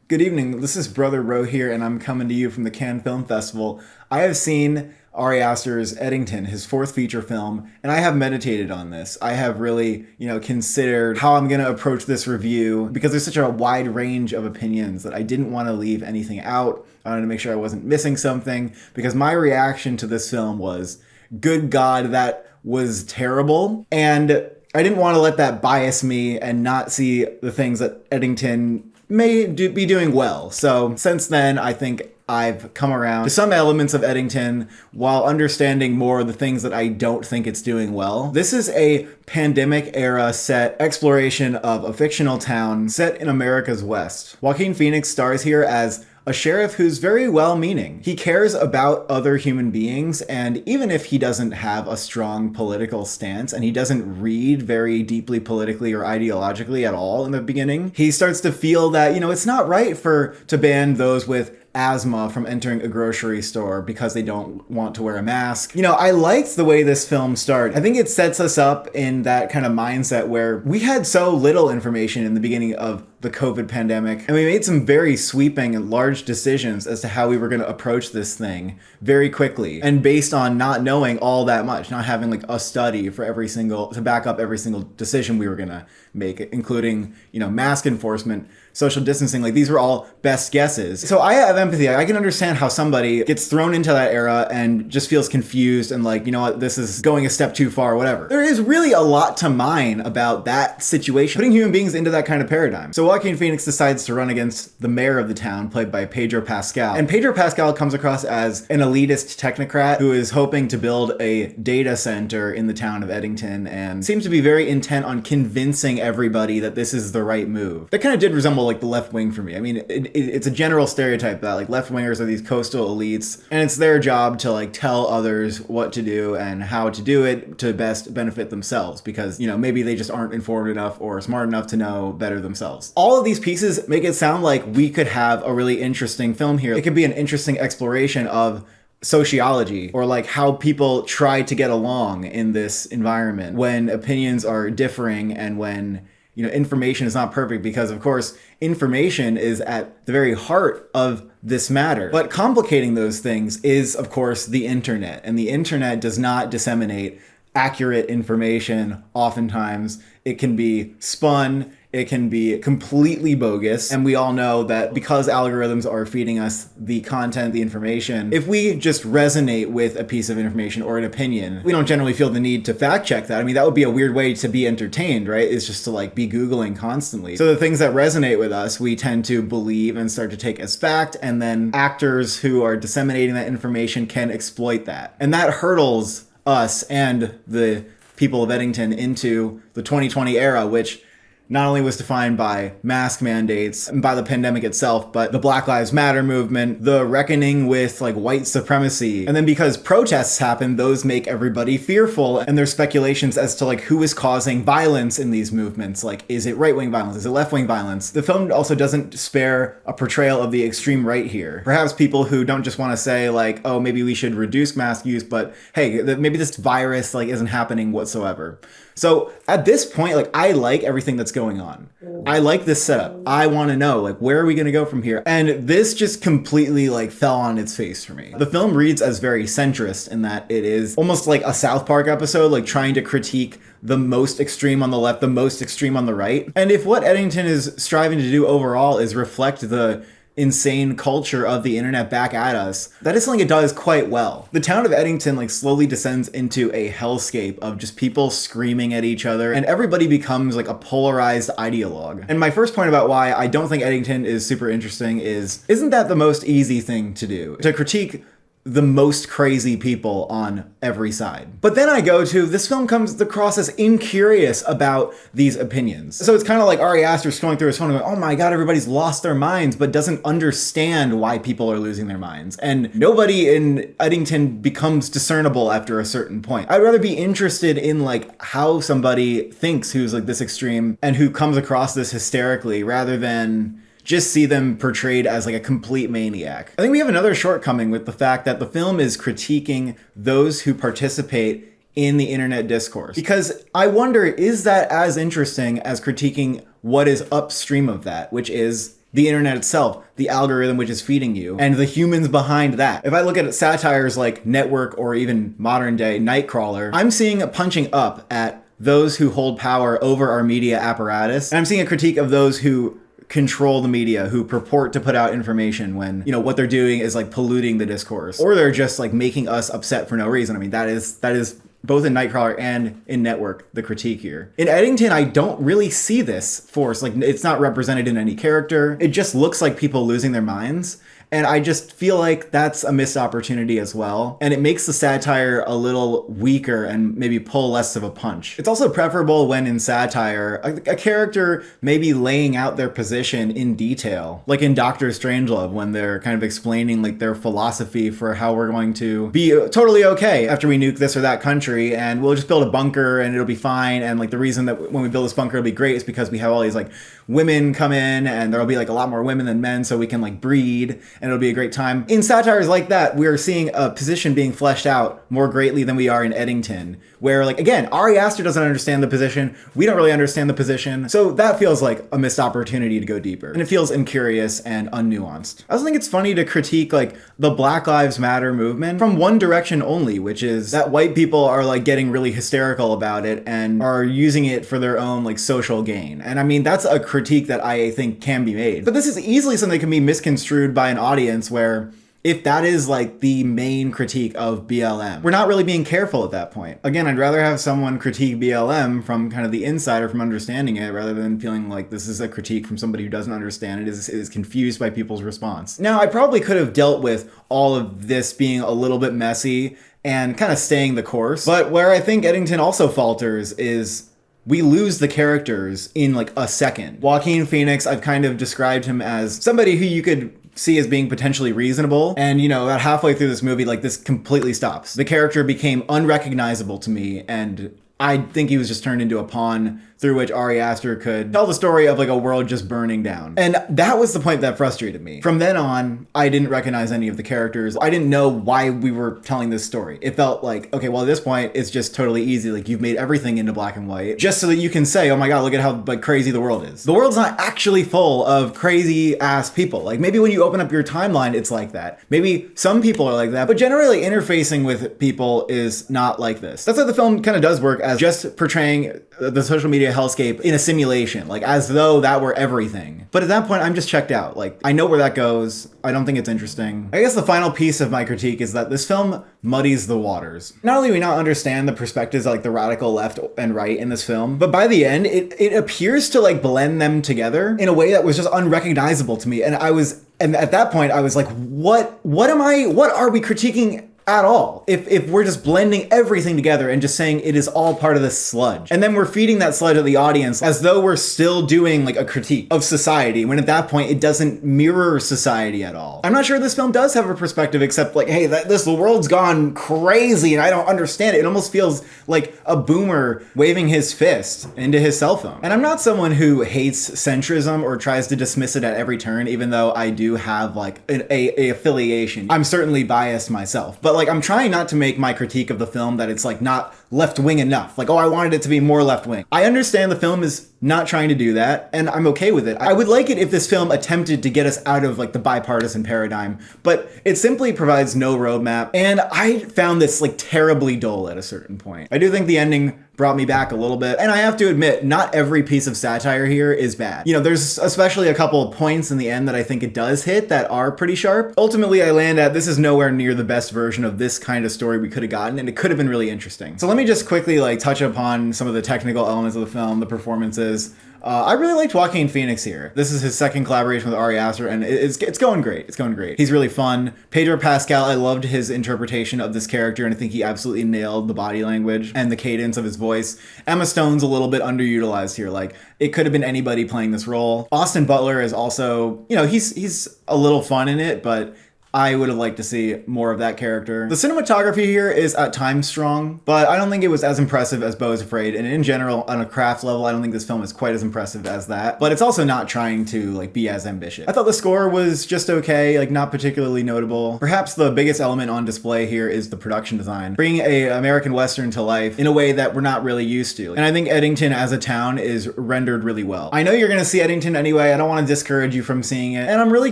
Good evening. This is Brother Roe here, and I'm coming to you from the Cannes Film Festival. I have seen Ari Aster's Eddington, his fourth feature film, and I have meditated on this. I have really, considered how I'm going to approach this review because there's such a wide range of opinions that I didn't want to leave anything out. I wanted to make sure I wasn't missing something because my reaction to this film was, good God, that was terrible. And I didn't want to let that bias me and not see the things that Eddington be doing well. So since then, I think I've come around to some elements of Eddington while understanding more of the things that I don't think it's doing well. This is a pandemic era set exploration of a fictional town set in America's West. Joaquin Phoenix stars here as a sheriff who's very well-meaning. He cares about other human beings, and even if he doesn't have a strong political stance and he doesn't read very deeply politically or ideologically at all in the beginning, he starts to feel that, it's not right to ban those with asthma from entering a grocery store because they don't want to wear a mask. I liked the way this film started. I think it sets us up in that kind of mindset where we had so little information in the beginning of the COVID pandemic, and we made some very sweeping and large decisions as to how we were going to approach this thing very quickly, and based on not knowing all that much, not having like a study for to back up every single decision we were going to make, including, mask enforcement, social distancing. Like, these were all best guesses. So I have empathy. I can understand how somebody gets thrown into that era and just feels confused and like, this is going a step too far or whatever. There is really a lot to mine about that situation, putting human beings into that kind of paradigm. So Joaquin Phoenix decides to run against the mayor of the town, played by Pedro Pascal. And Pedro Pascal comes across as an elitist technocrat who is hoping to build a data center in the town of Eddington and seems to be very intent on convincing everybody that this is the right move. That kind of did resemble like the left wing for me. I mean, it's a general stereotype that like left wingers are these coastal elites, and it's their job to like tell others what to do and how to do it to best benefit themselves because, maybe they just aren't informed enough or smart enough to know better themselves. All of these pieces make it sound like we could have a really interesting film here. It could be an interesting exploration of sociology, or like how people try to get along in this environment when opinions are differing and when information is not perfect, because of course information is at the very heart of this matter. But complicating those things is of course the internet, and the internet does not disseminate accurate information. Oftentimes it can be spun, it can be completely bogus, and we all know that because algorithms are feeding us the content, the information, if we just resonate with a piece of information or an opinion, we don't generally feel the need to fact check that. I mean, that would be a weird way to be entertained, right? It's just to like be Googling constantly. So the things that resonate with us, we tend to believe and start to take as fact, and then actors who are disseminating that information can exploit that. And that hurdles us and the people of Eddington into the 2020 era, which not only was defined by mask mandates and by the pandemic itself, but the Black Lives Matter movement, the reckoning with like white supremacy. And then because protests happen, those make everybody fearful, and there's speculations as to like who is causing violence in these movements. Like, is it right-wing violence? Is it left-wing violence? The film also doesn't spare a portrayal of the extreme right here. Perhaps people who don't just want to say like, oh, maybe we should reduce mask use, but hey, maybe this virus like isn't happening whatsoever. So at this point, like, I like everything that's going on. I like this setup. I want to know, like, where are we going to go from here? And this just completely like fell on its face for me. The film reads as very centrist in that it is almost like a South Park episode, like trying to critique the most extreme on the left, the most extreme on the right. And if what Eddington is striving to do overall is reflect the insane culture of the internet back at us, that is something it does quite well. The town of Eddington like slowly descends into a hellscape of just people screaming at each other, and everybody becomes like a polarized ideologue. And my first point about why I don't think Eddington is super interesting is, isn't that the most easy thing to do? To critique the most crazy people on every side. But then I go to, this film comes across as incurious about these opinions. So it's kind of like Ari Aster scrolling through his phone and going, oh my God, everybody's lost their minds, but doesn't understand why people are losing their minds. And nobody in Eddington becomes discernible after a certain point. I'd rather be interested in like how somebody thinks who's like this extreme and who comes across this hysterically, rather than just see them portrayed as like a complete maniac. I think we have another shortcoming with the fact that the film is critiquing those who participate in the internet discourse. Because I wonder, is that as interesting as critiquing what is upstream of that, which is the internet itself, the algorithm which is feeding you, and the humans behind that. If I look at Satire's like Network or even modern day Nightcrawler, I'm seeing a punching up at those who hold power over our media apparatus. And I'm seeing a critique of those who control the media, who purport to put out information when, you know, what they're doing is like polluting the discourse, or they're just like making us upset for no reason. I mean, that is both in Nightcrawler and in Network, the critique here. In Eddington, I don't really see this force. Like, it's not represented in any character. It just looks like people losing their minds. And I just feel like that's a missed opportunity as well. And it makes the satire a little weaker and maybe pull less of a punch. It's also preferable when in satire, a character may be laying out their position in detail. Like in Doctor Strangelove, when they're kind of explaining like their philosophy for how we're going to be totally okay after we nuke this or that country, and we'll just build a bunker and it'll be fine. And like the reason that when we build this bunker it'll be great is because we have all these like women come in, and there'll be like a lot more women than men, so we can like breed and it'll be a great time. In satires like that, we're seeing a position being fleshed out more greatly than we are in Eddington, where like, again, Ari Aster doesn't understand the position. We don't really understand the position. So that feels like a missed opportunity to go deeper. And it feels incurious and unnuanced. I also think it's funny to critique like the Black Lives Matter movement from one direction only, which is that white people are like getting really hysterical about it and are using it for their own like social gain. And I mean, that's a critique that I think can be made. But this is easily something that can be misconstrued by an audience where if that is like the main critique of BLM, we're not really being careful at that point. Again, I'd rather have someone critique BLM from kind of the inside or from understanding it rather than feeling like this is a critique from somebody who doesn't understand it, is confused by people's response. Now, I probably could have dealt with all of this being a little bit messy and kind of staying the course. But where I think Eddington also falters is we lose the characters in like a second. Joaquin Phoenix, I've kind of described him as somebody who you could see as being potentially reasonable. And, you know, about halfway through this movie, like this completely stops. The character became unrecognizable to me, and I think he was just turned into a pawn through which Ari Aster could tell the story of like a world just burning down. And that was the point that frustrated me. From then on, I didn't recognize any of the characters. I didn't know why we were telling this story. It felt like, okay, well at this point, it's just totally easy. Like you've made everything into black and white just so that you can say, oh my God, look at how like crazy the world is. The world's not actually full of crazy ass people. Like maybe when you open up your timeline, it's like that. Maybe some people are like that, but generally interfacing with people is not like this. That's how the film kind of does work, as just portraying the social media hellscape in a simulation, like as though that were everything. But at that point, I'm just checked out. Like, I know where that goes. I don't think it's interesting. I guess the final piece of my critique is that this film muddies the waters. Not only do we not understand the perspectives of like the radical left and right in this film, but by the end, it appears to like blend them together in a way that was just unrecognizable to me. And at that point, I was like, what are we critiquing at all? If we're just blending everything together and just saying it is all part of this sludge. And then we're feeding that sludge to the audience as though we're still doing like a critique of society, when at that point it doesn't mirror society at all. I'm not sure this film does have a perspective except like, hey, the world's gone crazy and I don't understand it. It almost feels like a boomer waving his fist into his cell phone. And I'm not someone who hates centrism or tries to dismiss it at every turn, even though I do have like a affiliation. I'm certainly biased myself, but like I'm trying not to make my critique of the film that it's like not left-wing enough. Like, oh, I wanted it to be more left-wing. I understand the film is not trying to do that, and I'm okay with it. I would like it if this film attempted to get us out of like the bipartisan paradigm, but it simply provides no roadmap, and I found this like terribly dull at a certain point. I do think the ending brought me back a little bit, and I have to admit, not every piece of satire here is bad. You know, there's especially a couple of points in the end that I think it does hit that are pretty sharp. Ultimately, I land at this is nowhere near the best version of this kind of story we could have gotten, and it could have been really interesting. So let me just quickly like touch upon some of the technical elements of the film, the performances. I really liked Joaquin Phoenix here. This is his second collaboration with Ari Aster, and it's going great. It's going great. He's really fun. Pedro Pascal, I loved his interpretation of this character, and I think he absolutely nailed the body language and the cadence of his voice. Emma Stone's a little bit underutilized here. Like, it could have been anybody playing this role. Austin Butler is also, you know, he's a little fun in it, but I would have liked to see more of that character. The cinematography here is at times strong, but I don't think it was as impressive as Beau is Afraid. And in general, on a craft level, I don't think this film is quite as impressive as that. But it's also not trying to like be as ambitious. I thought the score was just okay, like not particularly notable. Perhaps the biggest element on display here is the production design, bringing a American Western to life in a way that we're not really used to. And I think Eddington as a town is rendered really well. I know you're gonna see Eddington anyway. I don't want to discourage you from seeing it. And I'm really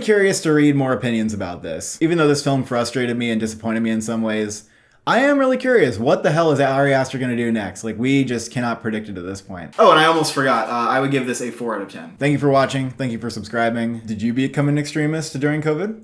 curious to read more opinions about this. Even though this film frustrated me and disappointed me in some ways, I am really curious. What the hell is Ari Aster going to do next? Like, we just cannot predict it at this point. Oh, and I almost forgot. I would give this a 4 out of 10. Thank you for watching. Thank you for subscribing. Did you become an extremist during COVID?